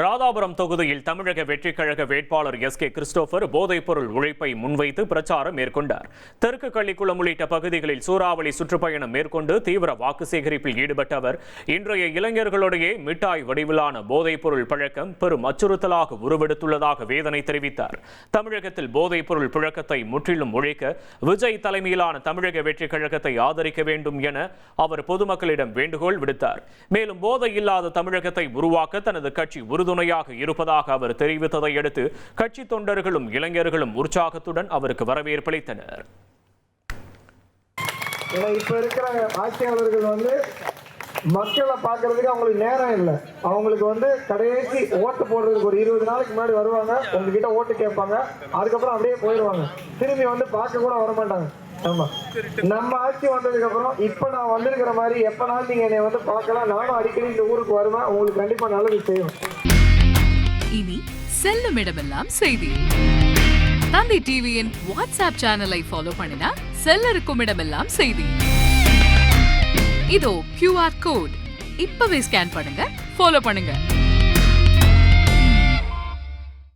ராதாபுரம் தொகுதியில் தமிழக வெற்றிக் கழக வேட்பாளர் எஸ்.கே. கிறிஸ்டோபர் போதைப்பொருள் ஒழிப்பை முன்வைத்து பிரச்சாரம் மேற்கொண்டார். தெற்கு கள்ளிக்குளம் உள்ளிட்ட பகுதிகளில் சூறாவளி சுற்றுப்பயணம் மேற்கொண்டு தீவிர வாக்கு சேகரிப்பில் ஈடுபட்ட அவர் இன்றைய இளைஞர்களிடையே மிட்டாய் வடிவிலான போதைப்பொருள் பழக்கம் பெரும் அச்சுறுத்தலாக உருவெடுத்துள்ளதாக வேதனை தெரிவித்தார். தமிழகத்தில் போதைப்பொருள் புழக்கத்தை முற்றிலும் ஒழிக்க விஜய் தலைமையிலான தமிழக வெற்றிக் கழகத்தை ஆதரிக்க வேண்டும் என அவர் பொதுமக்களிடம் வேண்டுகோள் விடுத்தார். மேலும் போதை இல்லாத தமிழகத்தை உருவாக்க தனது கட்சி உறுதுணையாக இருப்பதாக அவர் தெரிவித்ததை அடுத்து கட்சி தொண்டர்களும் இளைஞர்களும் உற்சாகத்துடன் அவருக்கு வரவேற்பளித்தனர். இப்ப இருக்கிற ஆட்சியாளர்கள் மக்களை பார்க்கறதுக்கு அவங்களுக்கு நேரம் இல்லை. அவங்களுக்கு கடைசி ஓட்டு போடுறதுக்கு ஒரு 20 நாளைக்கு முன்னாடி வருவாங்க, உங்ககிட்ட ஓட்டு கேட்பாங்க, அதுக்கப்புறம் அப்படியே போயிடுவாங்க. திரும்பி பார்க்க கூட வரமாட்டாங்க. ஆமா, நம்ம ஆட்சி வந்ததுக்கு அப்புறம் இப்ப நான் வந்திருக்கிற மாதிரி எப்பனாலும் நீங்க என்னை பார்க்கலாம். நானும் அடிக்கடி இந்த ஊருக்கு வருவேன். உங்களுக்கு கண்டிப்பா நல்லது செய்யும். இனி செல்லும் இடமெல்லாம் செய்தி. தந்தி டிவியின் வாட்ஸ்அப் சேனலை ஃபாலோ பண்ணினா செல்ல இருக்கும் இடமெல்லாம் செய்தி. இதோ QR கோட் இப்பவே ஸ்கேன் பண்ணுங்க, ஃபாலோ பண்ணுங்க.